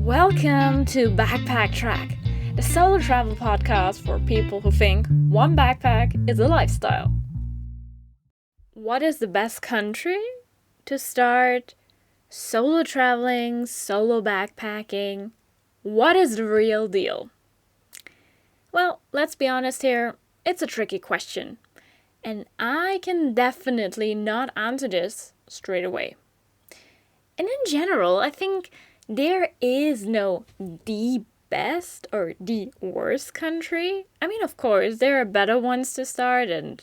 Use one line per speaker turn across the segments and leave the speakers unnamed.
Welcome to BackPackTrack, the solo travel podcast for people who think one backpack is a lifestyle. What is the best country to start solo traveling, solo backpacking? What is the real deal? Well, let's be honest here, it's a tricky question, and I can definitely not answer this straight away. And in general, I think there is no the best or the worst country. I mean, of course, there are better ones to start and,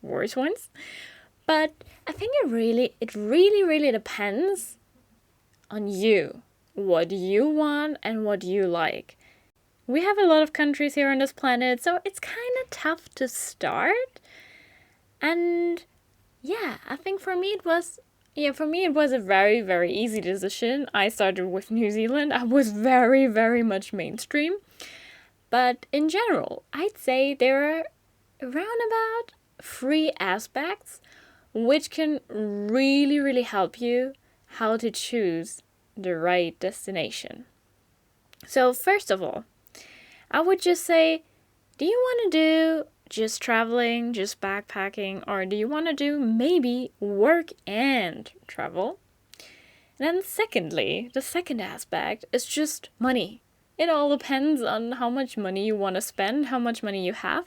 worse ones. But I think it really depends on you. What you want and what you like. We have a lot of countries here on this planet, so it's kind of tough to start. And I think for me it was a very, very easy decision. I started with New Zealand. I was very, very much mainstream. But in general, I'd say there are around about 3 aspects which can really, really help you how to choose the right destination. So first of all, I would just say, do you want to do just traveling, just backpacking, or do you want to do maybe work and travel? And then secondly, the second aspect is just money. It all depends on how much money you want to spend, how much money you have.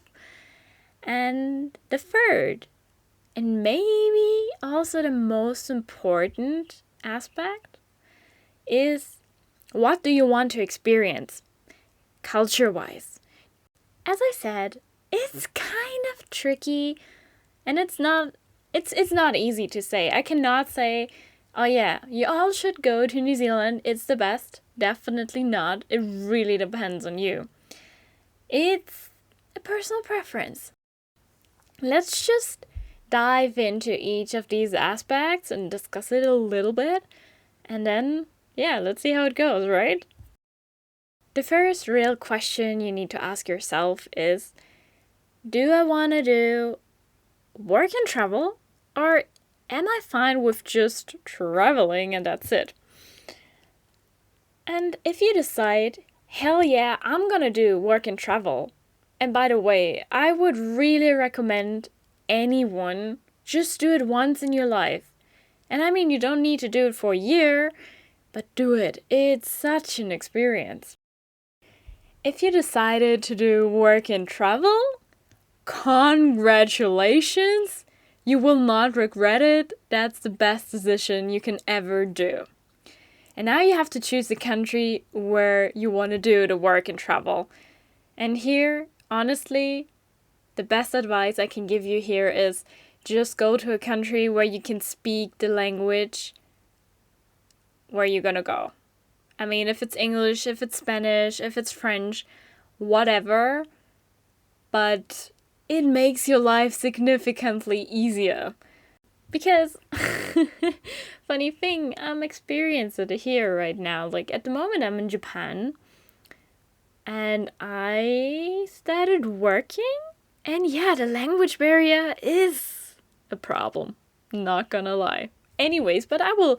And the third, and maybe also the most important aspect, is what do you want to experience, culture-wise? As I said, it's kind of tricky, and it's not easy to say. I cannot say, oh yeah, you all should go to New Zealand, it's the best. Definitely not. It really depends on you. It's a personal preference. Let's just dive into each of these aspects and discuss it a little bit, and then, let's see how it goes, right? The first real question you need to ask yourself is, do I want to do work and travel, or am I fine with just traveling and that's it? And if you decide, hell yeah, I'm gonna do work and travel, and by the way, I would really recommend anyone just do it once in your life. And I mean, you don't need to do it for a year, but do it. It's such an experience. If you decided to do work and travel, congratulations! You will not regret it. That's the best decision you can ever do. And now you have to choose the country where you want to do the work and travel. And here, honestly, the best advice I can give you here is just go to a country where you can speak the language where you're gonna go. I mean, if it's English, if it's Spanish, if it's French, whatever, but it makes your life significantly easier. Because, funny thing, I'm experiencing it here right now. Like, at the moment I'm in Japan, and I started working, and the language barrier is a problem. Not gonna lie. Anyways, but I will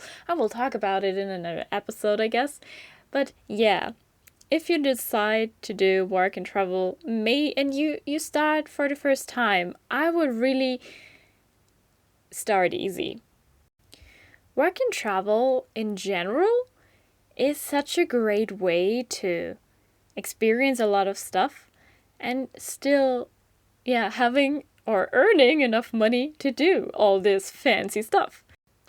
talk about it in another episode, I guess. But if you decide to do work and travel, and you start for the first time, I would really start easy. Work and travel in general is such a great way to experience a lot of stuff and still, having or earning enough money to do all this fancy stuff.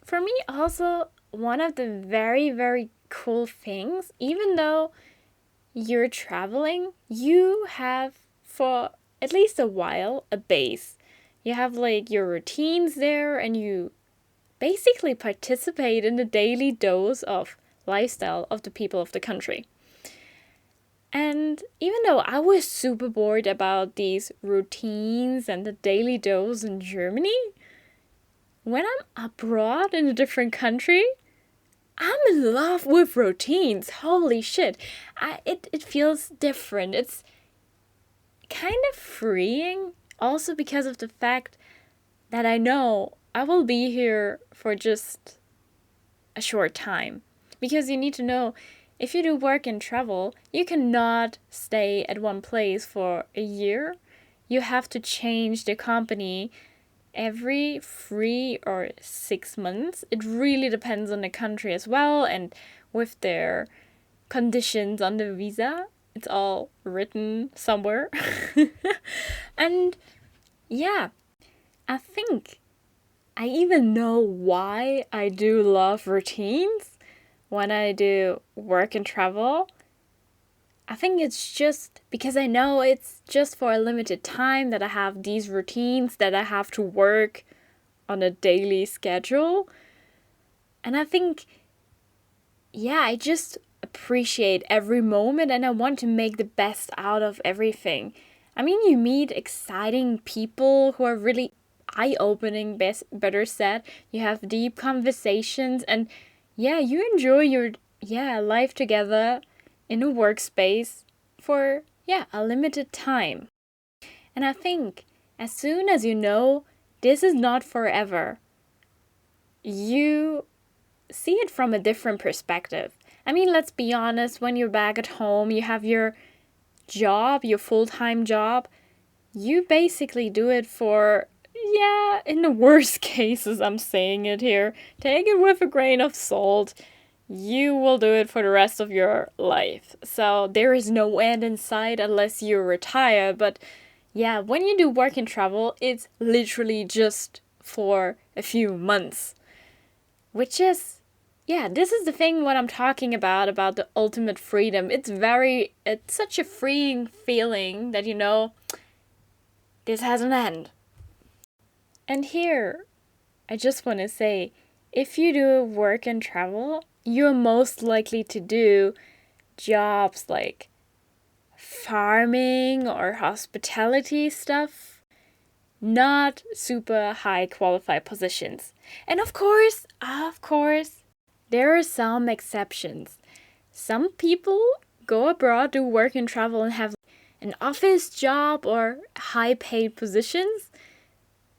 For me, also, one of the very, very cool things, even though you're traveling, you have, for at least a while, a base. You have like your routines there, and you basically participate in the daily dose of lifestyle of the people of the country. And even though I was super bored about these routines and the daily dose in Germany, when I'm abroad in a different country, I'm in love with routines. Holy shit. It feels different. It's kind of freeing, also because of the fact that I know I will be here for just a short time. Because you need to know, if you do work and travel, you cannot stay at one place for a year. You have to change the company every 3 or 6 months. It really depends on the country as well, and with their conditions on the visa. It's all written somewhere. And yeah, I think I even know why I do love routines when I do work and travel. I think it's just because I know it's just for a limited time that I have these routines, that I have to work on a daily schedule. And I think, yeah, I just appreciate every moment and I want to make the best out of everything. I mean, you meet exciting people who are really eye-opening, better said. You have deep conversations and yeah, you enjoy your life together in a workspace for a limited time. And I think as soon as you know this is not forever, you see it from a different perspective. I mean, let's be honest, when you're back at home, you have your job, your full-time job, you basically do it for, in the worst cases, I'm saying it here, take it with a grain of salt, you will do it for the rest of your life. So there is no end in sight unless you retire. But yeah, when you do work and travel, it's literally just for a few months. Which is, this is the thing what I'm talking about the ultimate freedom. It's such a freeing feeling that, this has an end. And here, I just want to say, if you do work and travel, you're most likely to do jobs like farming or hospitality stuff, not super high qualified positions. And of course, there are some exceptions. Some people go abroad, do work and travel, and have an office job or high paid positions.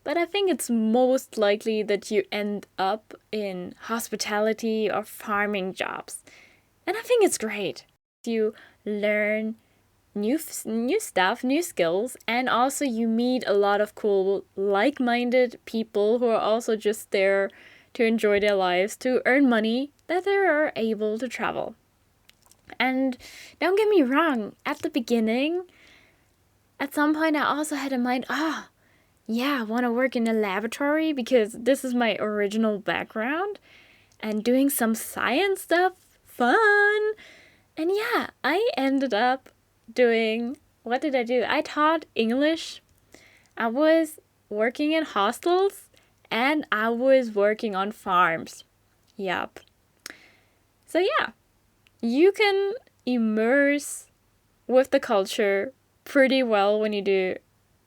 But I think it's most likely that you end up in hospitality or farming jobs. And I think it's great. You learn new stuff, new skills, and also you meet a lot of cool, like-minded people who are also just there to enjoy their lives, to earn money, that they are able to travel. And don't get me wrong, at the beginning, at some point I also had in mind, I want to work in a laboratory because this is my original background. And doing some science stuff, fun. And I ended up doing, what did I do? I taught English. I was working in hostels and I was working on farms. Yup. So you can immerse with the culture pretty well when you do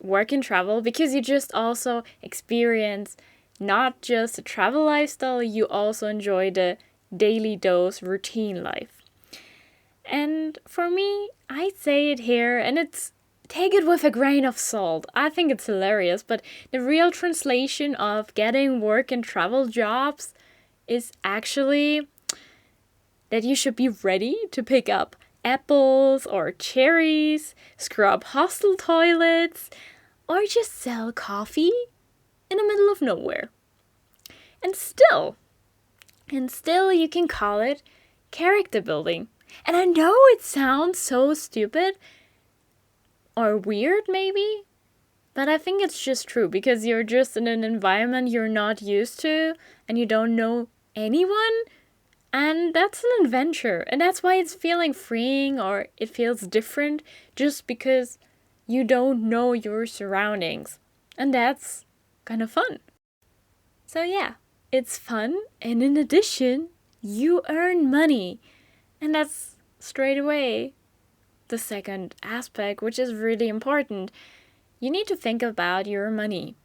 work and travel because you just also experience not just a travel lifestyle, you also enjoy the daily dose routine life. And for me, I say it here, and take it with a grain of salt. I think it's hilarious, but the real translation of getting work and travel jobs is actually that you should be ready to pick up apples or cherries, scrub hostel toilets, or just sell coffee in the middle of nowhere. And still you can call it character building. And I know it sounds so stupid or weird maybe, but I think it's just true because you're just in an environment you're not used to and you don't know anyone. And that's an adventure. And that's why it's feeling freeing or it feels different just because you don't know your surroundings. And that's kind of fun. So it's fun. And in addition, you earn money. And that's straight away the second aspect, which is really important. You need to think about your money.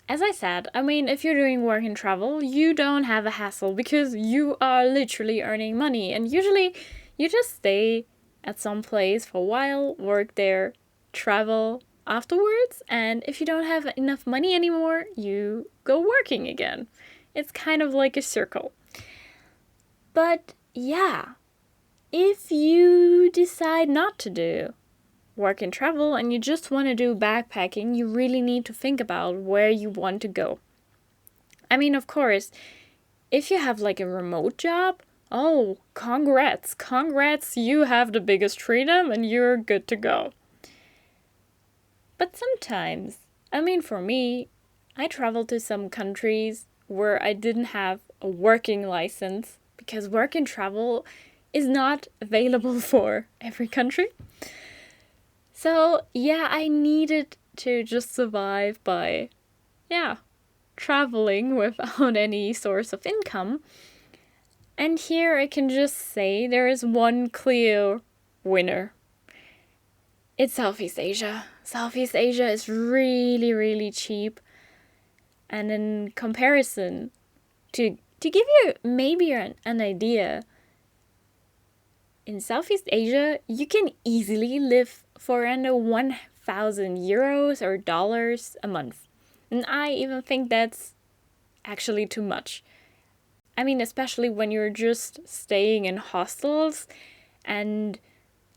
As I said, if you're doing work and travel, you don't have a hassle because you are literally earning money. And usually you just stay at some place for a while, work there, travel afterwards. And if you don't have enough money anymore, you go working again. It's kind of like a circle. But yeah, if you decide not to do work and travel and you just want to do backpacking, you really need to think about where you want to go. I mean, of course, if you have like a remote job, oh, congrats, you have the biggest freedom and you're good to go. But sometimes, I mean, for me, I traveled to some countries where I didn't have a working license because work and travel is not available for every country. So, yeah, I needed to just survive by, traveling without any source of income. And here I can just say there is one clear winner. It's Southeast Asia. Southeast Asia is really, really cheap. And in comparison, to give you maybe an idea, in Southeast Asia, you can easily live for under 1,000 euros or dollars a month. And I even think that's actually too much. I mean, especially when you're just staying in hostels and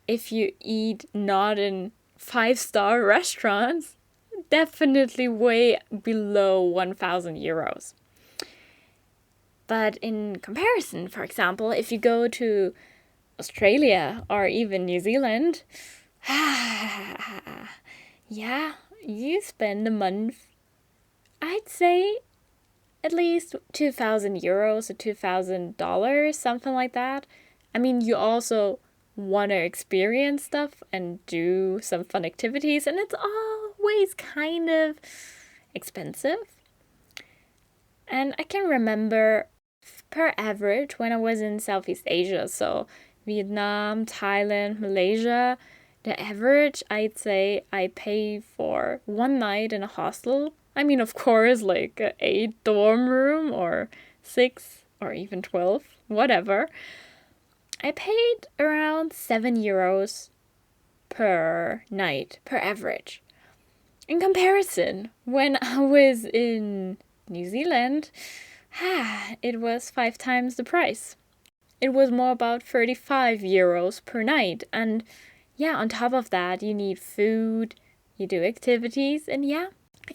if you eat not in 5-star restaurants, definitely way below 1,000 euros. But in comparison, for example, if you go to Australia or even New Zealand, yeah, you spend a month, I'd say at least 2,000 euros or $2,000, something like that. I mean, you also want to experience stuff and do some fun activities, and it's always kind of expensive. And I can remember per average when I was in Southeast Asia, so Vietnam, Thailand, Malaysia, the average I'd say I pay for one night in a hostel. I mean, of course, like an 8 dorm room or 6 or even 12, whatever. I paid around 7 euros per night, per average. In comparison, when I was in New Zealand, it was 5 times the price. It was more about 35 euros per night. And yeah, on top of that, you need food, you do activities, and yeah,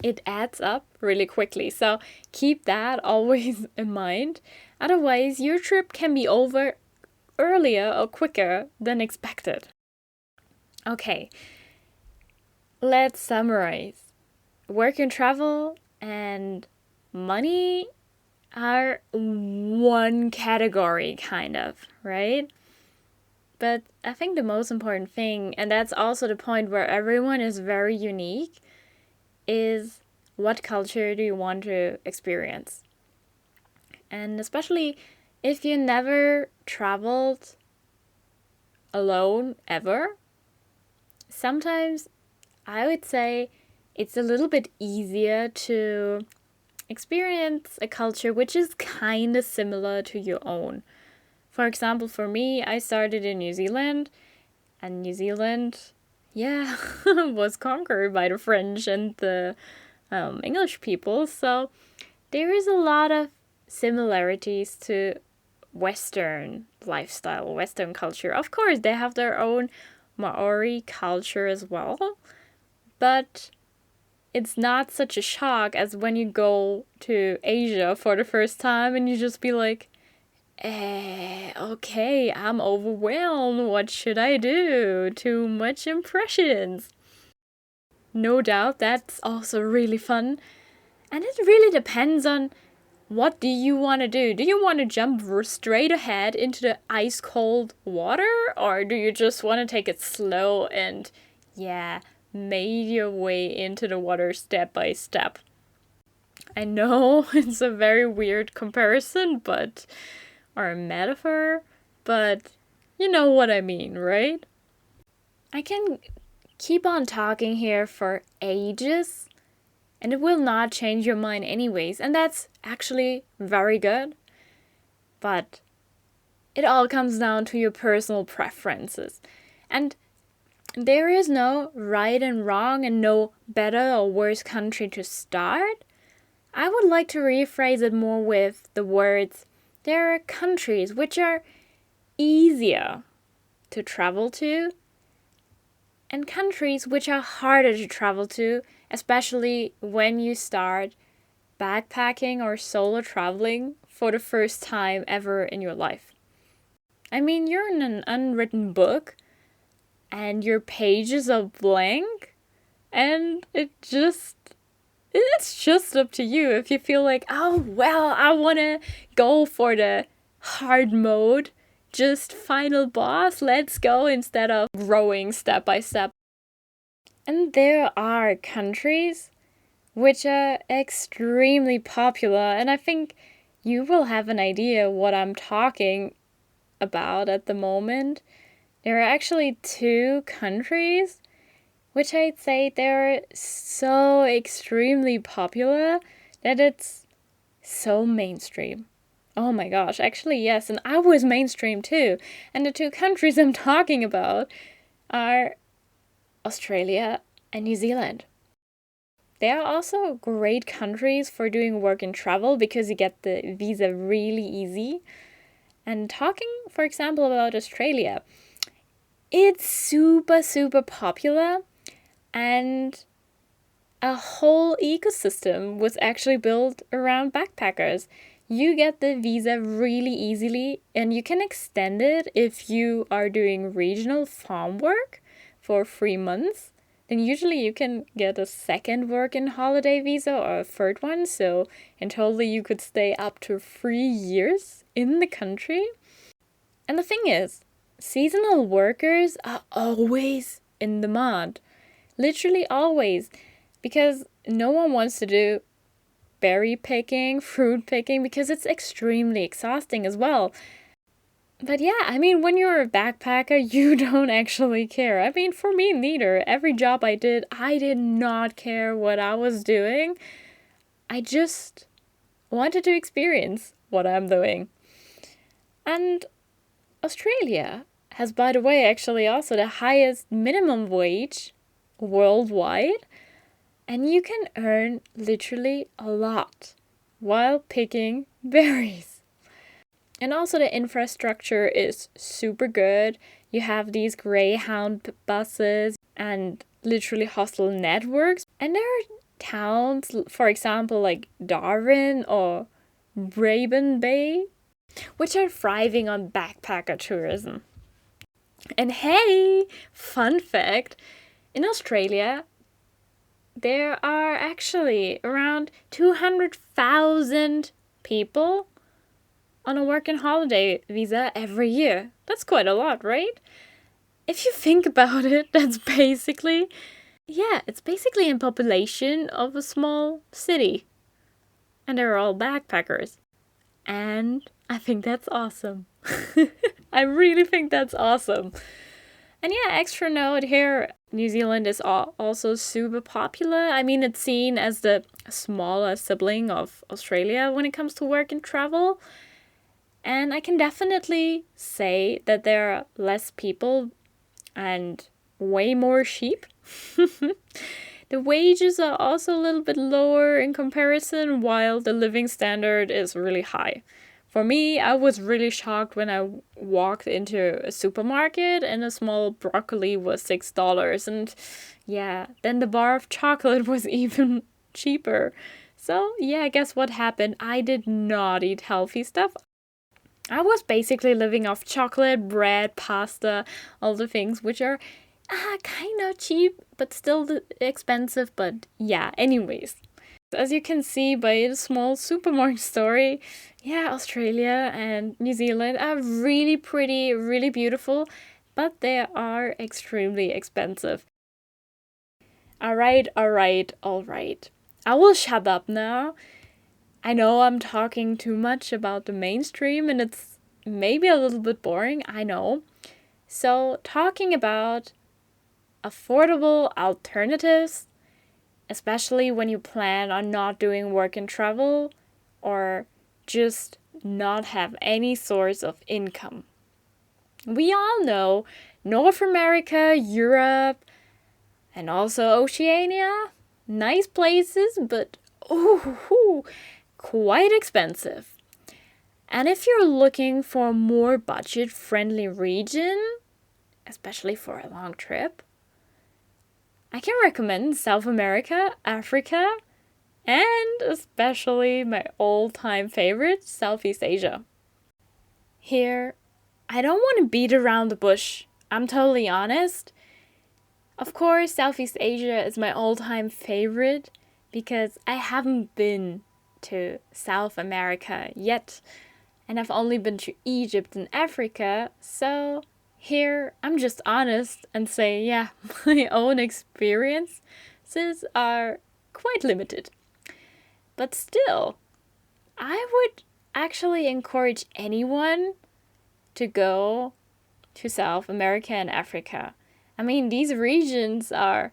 it adds up really quickly. So keep that always in mind. Otherwise, your trip can be over earlier or quicker than expected. Okay, let's summarize. Work and travel and money are one category, kind of, right? But I think the most important thing, and that's also the point where everyone is very unique, is what culture do you want to experience? And especially if you never traveled alone ever, sometimes I would say it's a little bit easier to experience a culture which is kind of similar to your own. For example, for me, I started in New Zealand, and New Zealand, was conquered by the French and the English people, so there is a lot of similarities to Western lifestyle, Western culture. Of course, they have their own Maori culture as well, but it's not such a shock as when you go to Asia for the first time and you just be like, okay, I'm overwhelmed. What should I do? Too much impressions. No doubt that's also really fun. And it really depends on what do you want to do. Do you want to jump straight ahead into the ice cold water? Or do you just want to take it slow and, made your way into the water step by step? I know it's a very weird comparison, or a metaphor, but you know what I mean, right? I can keep on talking here for ages, and it will not change your mind anyways, and that's actually very good. But it all comes down to your personal preferences. And there is no right and wrong and no better or worse country to start. I would like to rephrase it more with the words, there are countries which are easier to travel to, and countries which are harder to travel to, especially when you start backpacking or solo traveling for the first time ever in your life. I mean, you're in an unwritten book and your pages are blank, and it's just up to you if you feel like, oh, well, I want to go for the hard mode, just final boss, let's go, instead of growing step by step. And there are countries which are extremely popular, and I think you will have an idea what I'm talking about at the moment. There are actually 2 countries which I'd say they're so extremely popular that it's so mainstream. Oh my gosh, actually yes, and I was mainstream too. And the 2 countries I'm talking about are Australia and New Zealand. They are also great countries for doing work and travel because you get the visa really easy. And talking, for example, about Australia, it's super, super popular, and a whole ecosystem was actually built around backpackers. You get the visa really easily, and you can extend it if you are doing regional farm work for 3 months. Then usually you can get a second work and holiday visa or a third one. So in total you could stay up to 3 years in the country. And the thing is, seasonal workers are always in demand. Literally always. Because no one wants to do berry picking, fruit picking, because it's extremely exhausting as well. But yeah, I mean, when you're a backpacker, you don't actually care. I mean, for me, neither. Every job I did not care what I was doing. I just wanted to experience what I'm doing. And Australia has, by the way, actually also the highest minimum wage worldwide. And you can earn literally a lot while picking berries. And also the infrastructure is super good. You have these Greyhound buses and literally hostel networks. And there are towns, for example, like Darwin or Braben Bay, which are thriving on backpacker tourism. And hey, fun fact, in Australia, there are actually around 200,000 people on a work and holiday visa every year. That's quite a lot, right? If you think about it, it's basically a population of a small city. And they're all backpackers. And I think that's awesome. I really think that's awesome. And yeah, extra note here, New Zealand is also super popular. I mean, it's seen as the smaller sibling of Australia when it comes to work and travel. And I can definitely say that there are less people and way more sheep. The wages are also a little bit lower in comparison, while the living standard is really high. For me, I was really shocked when I walked into a supermarket and a small broccoli was $6. And yeah, then the bar of chocolate was even cheaper. So yeah, guess what happened? I did not eat healthy stuff. I was basically living off chocolate, bread, pasta, all the things which are kind of cheap, but still expensive. But yeah, anyways. As you can see by the small supermarket story, yeah, Australia and New Zealand are really pretty, really beautiful, but they are extremely expensive. Alright. I will shut up now. I know I'm talking too much about the mainstream and it's maybe a little bit boring, I know. So, talking about affordable alternatives, especially when you plan on not doing work and travel or just not have any source of income. We all know North America, Europe, and also Oceania, nice places, but quite expensive. And if you're looking for a more budget-friendly region, especially for a long trip, I can recommend South America, Africa, and especially my all-time favorite, Southeast Asia. Here, I don't want to beat around the bush. I'm totally honest. Of course, Southeast Asia is my all-time favorite because I haven't been to South America yet. And I've only been to Egypt and Africa, so here I'm just honest and say, yeah, my own experiences are quite limited. But still, I would actually encourage anyone to go to South America and Africa. I mean, these regions are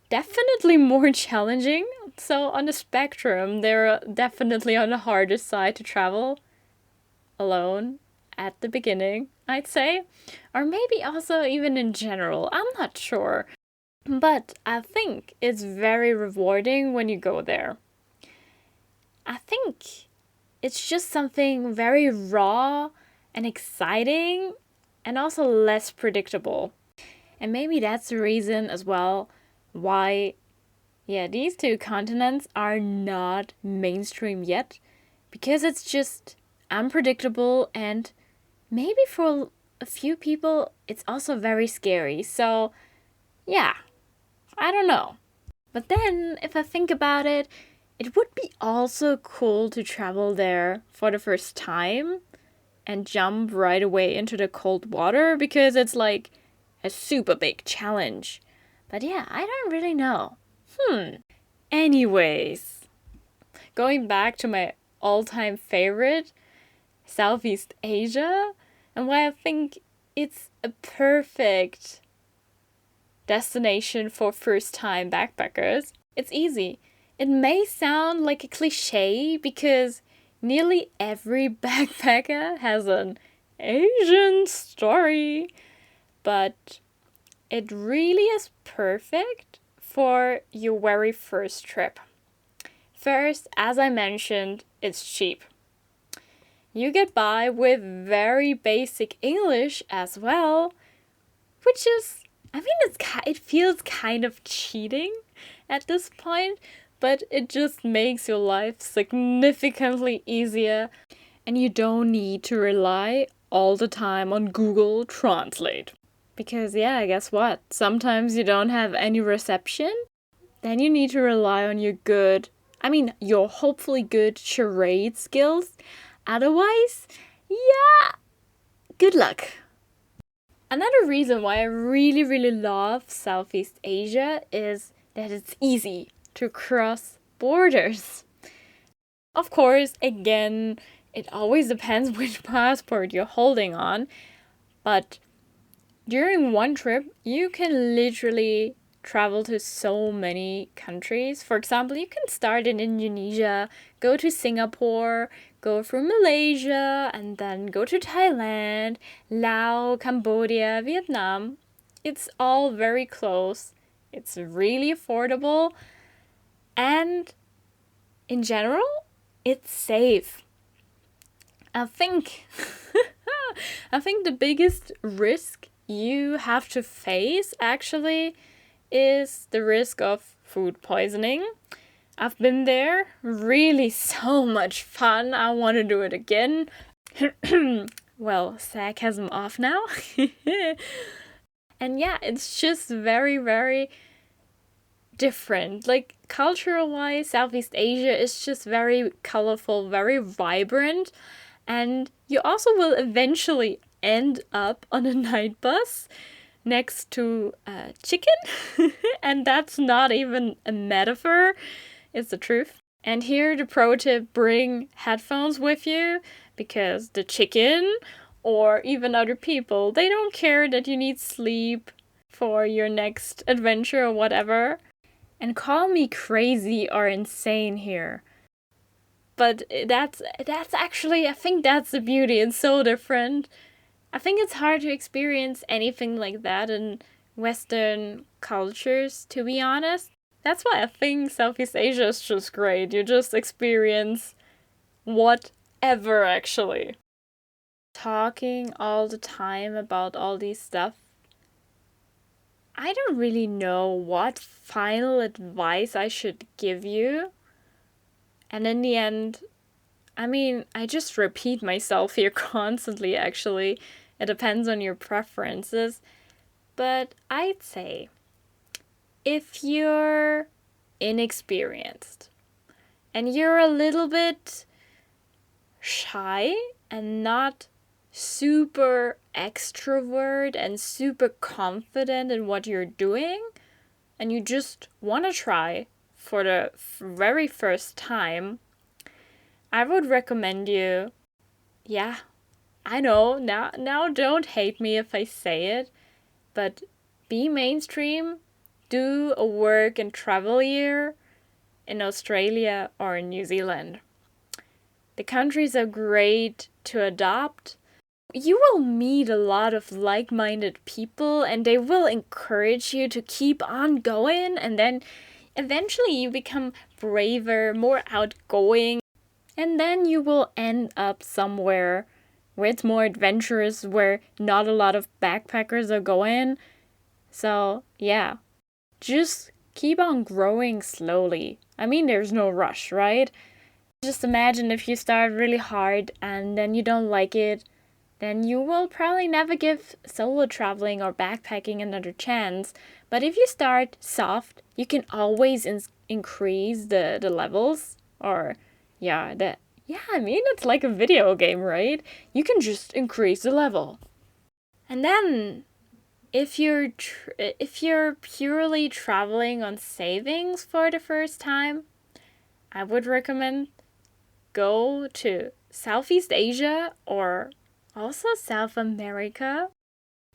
definitely more challenging. So on the spectrum, they're definitely on the harder side to travel alone at the beginning, I'd say. Or maybe also even in general. I'm not sure. But I think it's very rewarding when you go there. I think it's just something very raw and exciting and also less predictable. And maybe that's the reason as well why, these two continents are not mainstream yet. Because it's just unpredictable and maybe for a few people it's also very scary. So, yeah, I don't know. But then, if I think about it, it would be also cool to travel there for the first time and jump right away into the cold water because it's like a super big challenge. But yeah, I don't really know. Anyways, going back to my all-time favorite, Southeast Asia, and why I think it's a perfect destination for first-time backpackers. It's easy. It may sound like a cliche because nearly every backpacker has an Asian story, but it really is perfect for your very first trip. First, as I mentioned, it's cheap. You get by with very basic English as well, which is, it feels kind of cheating at this point, but it just makes your life significantly easier and you don't need to rely all the time on Google Translate. Because guess what? Sometimes you don't have any reception. Then you need to rely on your hopefully good charade skills. Otherwise, good luck. Another reason why I really, really love Southeast Asia is that it's easy to cross borders. Of course, again, it always depends which passport you're holding on, but during one trip, you can literally travel to so many countries. For example, you can start in Indonesia, go to Singapore, go through Malaysia, and then go to Thailand, Laos, Cambodia, Vietnam. It's all very close. It's really affordable. And in general, it's safe. I think the biggest risk you have to face actually is the risk of food poisoning. I've been there, really so much fun. I want to do it again. Well, sarcasm off now. And it's just very, very different. Like cultural wise, Southeast Asia is just very colorful, very vibrant. And you also will eventually end up on a night bus next to chicken. And that's not even a metaphor, it's the truth. And here the pro tip, bring headphones with you because the chicken or even other people, they don't care that you need sleep for your next adventure or whatever. And call me crazy or insane here. But that's actually, I think that's the beauty. It's so different. I think it's hard to experience anything like that in Western cultures, to be honest. That's why I think Southeast Asia is just great. You just experience what ever, actually. Talking all the time about all these stuff, I don't really know what final advice I should give you. And in the end, I just repeat myself here constantly, actually. It depends on your preferences. But I'd say, if you're inexperienced and you're a little bit shy and not super extrovert and super confident in what you're doing, and you just want to try for the very first time, I would recommend you, yeah, I know, now don't hate me if I say it, but be mainstream, do a work and travel year in Australia or in New Zealand. The countries are great to adopt. You will meet a lot of like-minded people and they will encourage you to keep on going, and then eventually you become braver, more outgoing, and then you will end up somewhere where it's more adventurous, where not a lot of backpackers are going. So, yeah, just keep on growing slowly. There's no rush, right? Just imagine if you start really hard and then you don't like it, then you will probably never give solo traveling or backpacking another chance. But if you start soft, you can always increase the levels. Or, it's like a video game, right? You can just increase the level. And then, if you're purely traveling on savings for the first time, I would recommend go to Southeast Asia or also South America.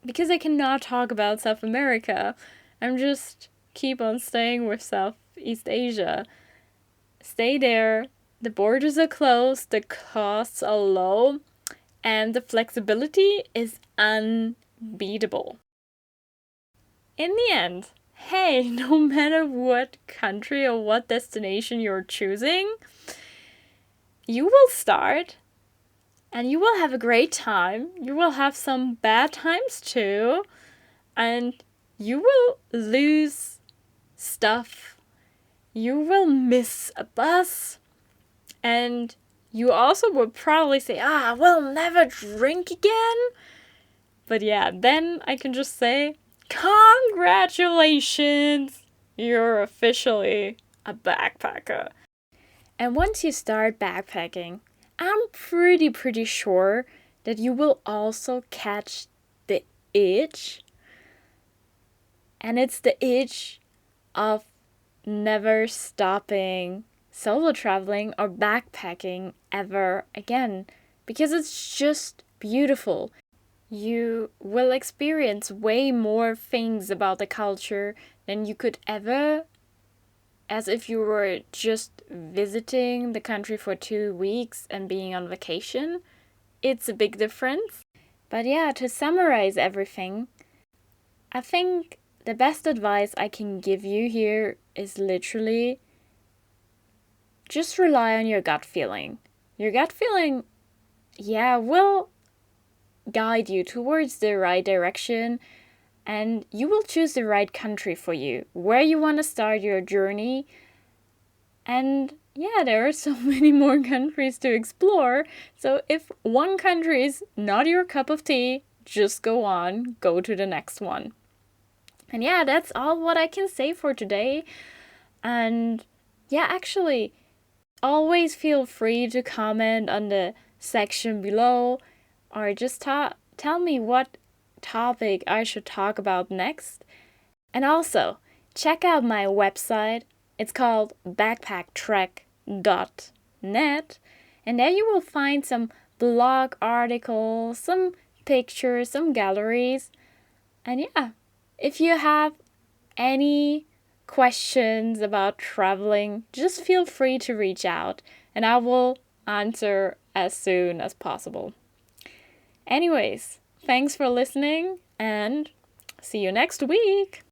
Because I cannot talk about South America, I'm just keep on staying with Southeast Asia. Stay there, the borders are closed, the costs are low, and the flexibility is unbeatable. In the end, hey, no matter what country or what destination you're choosing, you will start and you will have a great time. You will have some bad times too, and you will lose stuff. You will miss a bus, and you also will probably say, we'll never drink again. But yeah, then I can just say, congratulations! You're officially a backpacker. And once you start backpacking, I'm pretty sure that you will also catch the itch. And it's the itch of never stopping solo traveling or backpacking ever again. Because it's just beautiful. You will experience way more things about the culture than you could ever, as if you were just visiting the country for 2 weeks and being on vacation. It's a big difference. But yeah, to summarize everything, I think the best advice I can give you here is literally just rely on your gut feeling. Your gut feeling, will guide you towards the right direction, and you will choose the right country for you, where you want to start your journey. And there are so many more countries to explore. So if one country is not your cup of tea, just go to the next one. And that's all what I can say for today. And actually, always feel free to comment on the section below, or just tell me what topic I should talk about next. And also, check out my website. It's called BackPackTrack.net, and there you will find some blog articles, some pictures, some galleries. And if you have any questions about traveling, just feel free to reach out, and I will answer as soon as possible. Anyways, thanks for listening, and see you next week!